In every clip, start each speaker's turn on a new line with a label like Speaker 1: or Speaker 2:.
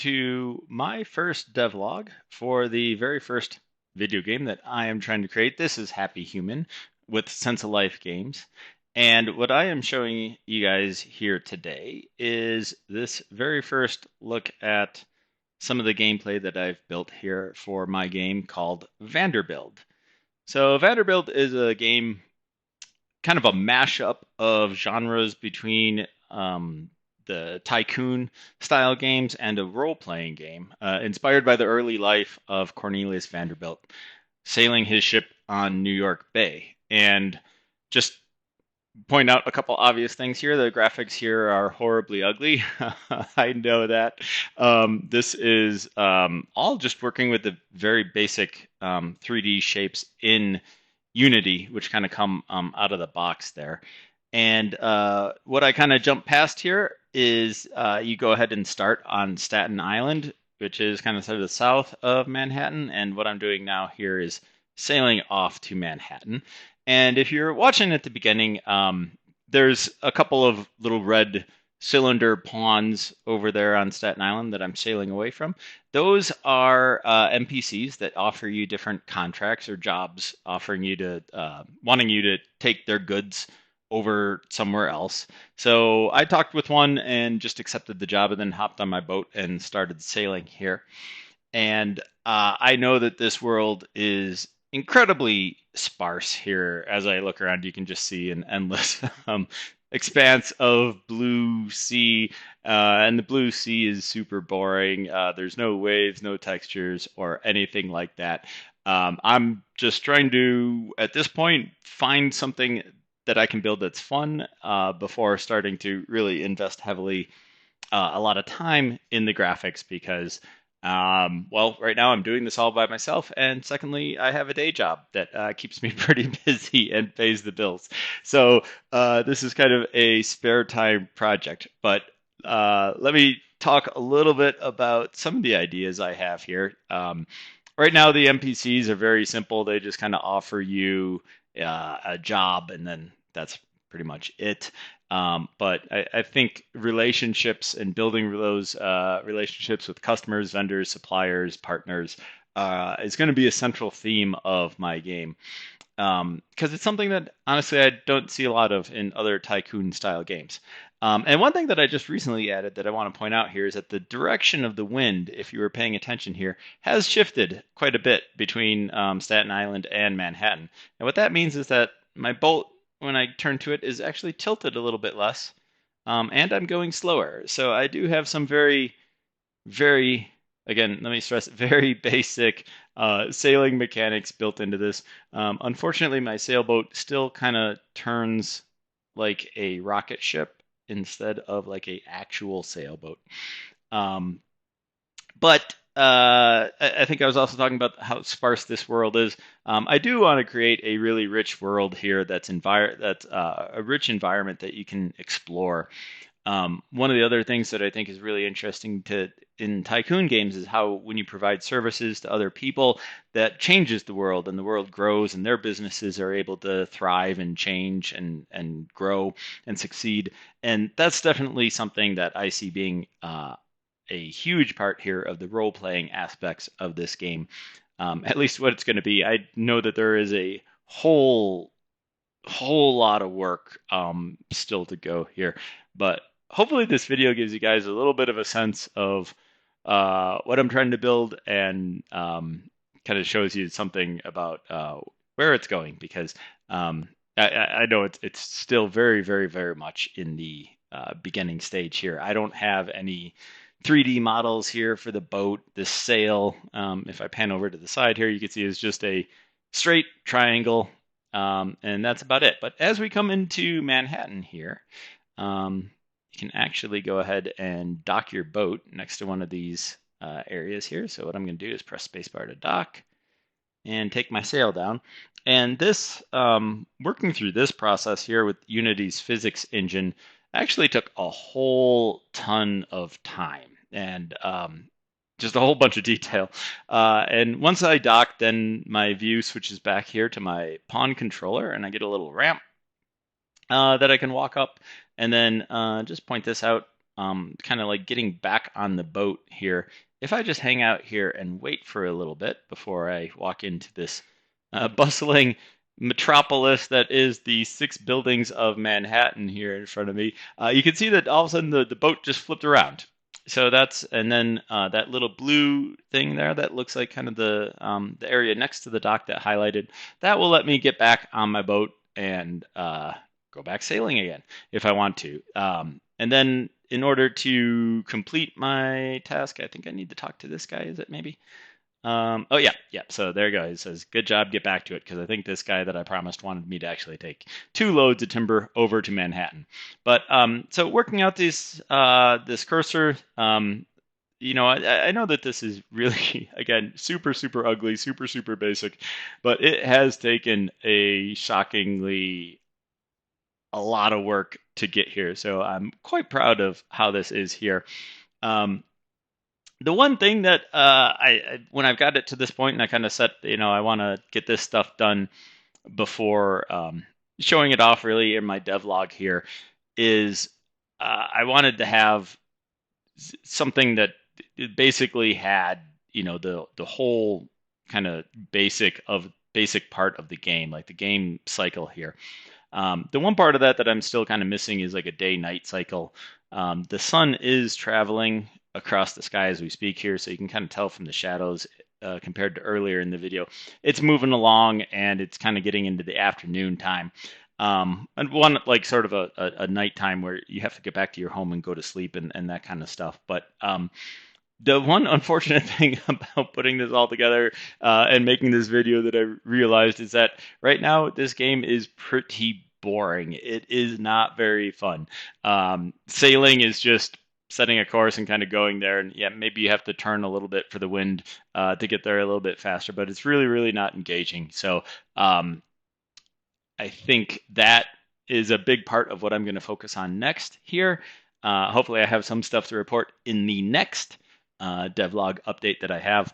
Speaker 1: to my first devlog for the very first video game that I am trying to create. This is Happy Human with Sense of Life Games. And what I am showing you guys here today is this very first look at some of the gameplay that I've built here for my game called Vanderbuild. So Vanderbuild is a game, kind of a mashup of genres between the tycoon style games and a role playing game, inspired by the early life of Cornelius Vanderbilt sailing his ship on New York Bay. And just point out a couple obvious things here. The graphics here are horribly ugly. I know that. This is all just working with the very basic 3D shapes in Unity, which kind of come out of the box there. And what I kind of jump past here is you go ahead and start on Staten Island, which is kind of to the south of Manhattan. And what I'm doing now here is sailing off to Manhattan. And if you're watching at the beginning, there's a couple of little red cylinder pawns over there on Staten Island that I'm sailing away from. Those are NPCs that offer you different contracts or jobs, offering you to wanting you to take their goods over somewhere else. So I talked with one and just accepted the job, and then hopped on my boat and started sailing here. And I know that this world is incredibly sparse here. As I look around, you can just see an endless expanse of blue sea, and the blue sea is super boring. There's no waves, no textures, or anything like that. I'm just trying to, at this point, find something that I can build that's fun before starting to really invest heavily a lot of time in the graphics because well, right now I'm doing this all by myself, and secondly, I have a day job that keeps me pretty busy and pays the bills. So this is kind of a spare time project. But let me talk a little bit about some of the ideas I have here. Right now, the NPCs are very simple. They just kind of offer you a job, and then that's pretty much it. But I think relationships and building those relationships with customers, vendors, suppliers, partners is going to be a central theme of my game. Because it's something that honestly I don't see a lot of in other tycoon style games. And one thing that I just recently added that I want to point out here is that the direction of the wind, if you were paying attention here, has shifted quite a bit between Staten Island and Manhattan. And what that means is that my boat, when I turn to it, is actually tilted a little bit less, and I'm going slower. So I do have some very, very, again, let me stress, very basic sailing mechanics built into this. Unfortunately, my sailboat still kind of turns like a rocket ship instead of like a actual sailboat. Um, but I think I was also talking about how sparse this world is. I do want to create a really rich world here that's a rich environment that you can explore. One of the other things that I think is really interesting in tycoon games is how when you provide services to other people, that changes the world, and the world grows, and their businesses are able to thrive and change and grow and succeed. And that's definitely something that I see being a huge part here of the role playing aspects of this game. At least what it's going to be. I know that there is a whole lot of work still to go here, but hopefully this video gives you guys a little bit of a sense of what I'm trying to build, and kind of shows you something about where it's going, because I know it's still very, very, very much in the beginning stage here. I don't have any 3D models here for the boat. This sail, if I pan over to the side here, you can see is just a straight triangle, and that's about it. But as we come into Manhattan here, you can actually go ahead and dock your boat next to one of these areas here. So what I'm going to do is press spacebar to dock and take my sail down. And this, working through this process here with Unity's physics engine, actually took a whole ton of time and just a whole bunch of detail. And once I dock, then my view switches back here to my pawn controller, and I get a little ramp that I can walk up, and then just point this out kind of like getting back on the boat here. If I just hang out here and wait for a little bit before I walk into this bustling metropolis that is the 6 buildings of Manhattan here in front of me, you can see that all of a sudden the boat just flipped around. So that's, and then that little blue thing there that looks like kind of the area next to the dock that highlighted, that will let me get back on my boat and go back sailing again if I want to. And then in order to complete my task, I think I need to talk to this guy. Is it maybe? Oh yeah. So there you go. It says, "Good job. Get back to it," because I think this guy that I promised wanted me to actually take 2 loads of timber over to Manhattan. But so working out this cursor, I know that this is really again super ugly, super basic, but it has taken a shockingly a lot of work to get here. So I'm quite proud of how this is here. Um, the one thing that when I've got it to this point and I kind of set, I want to get this stuff done before showing it off really in my devlog here is I wanted to have something that basically had, the whole kind of basic part of the game, like the game cycle here. The one part of that I'm still kind of missing is like a day-night cycle. The sun is traveling across the sky as we speak here, so you can kind of tell from the shadows compared to earlier in the video. It's moving along and it's kind of getting into the afternoon time. And one like sort of a nighttime where you have to get back to your home and go to sleep and that kind of stuff. But the one unfortunate thing about putting this all together and making this video that I realized is that right now this game is pretty boring. It is not very fun. Sailing is just setting a course and kind of going there, and yeah, maybe you have to turn a little bit for the wind to get there a little bit faster, but it's really not engaging. So I think that is a big part of what I'm going to focus on next here. Hopefully I have some stuff to report in the next devlog update that I have.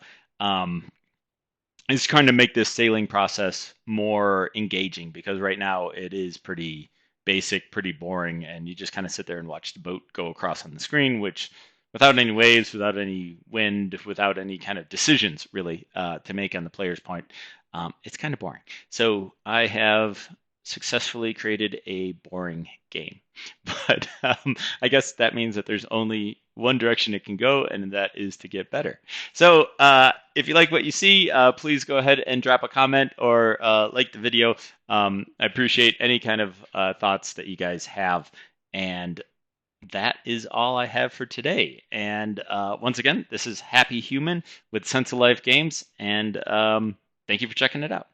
Speaker 1: Is trying to make this sailing process more engaging because right now it is pretty basic, pretty boring, and you just kind of sit there and watch the boat go across on the screen, which without any waves, without any wind, without any kind of decisions really to make on the player's point, it's kind of boring. So I have successfully created a boring game. But I guess that means that there's only one direction it can go, and that is to get better. So if you like what you see, please go ahead and drop a comment or like the video. I appreciate any kind of thoughts that you guys have. And that is all I have for today. And once again, this is Happy Human with Sense of Life Games. And thank you for checking it out.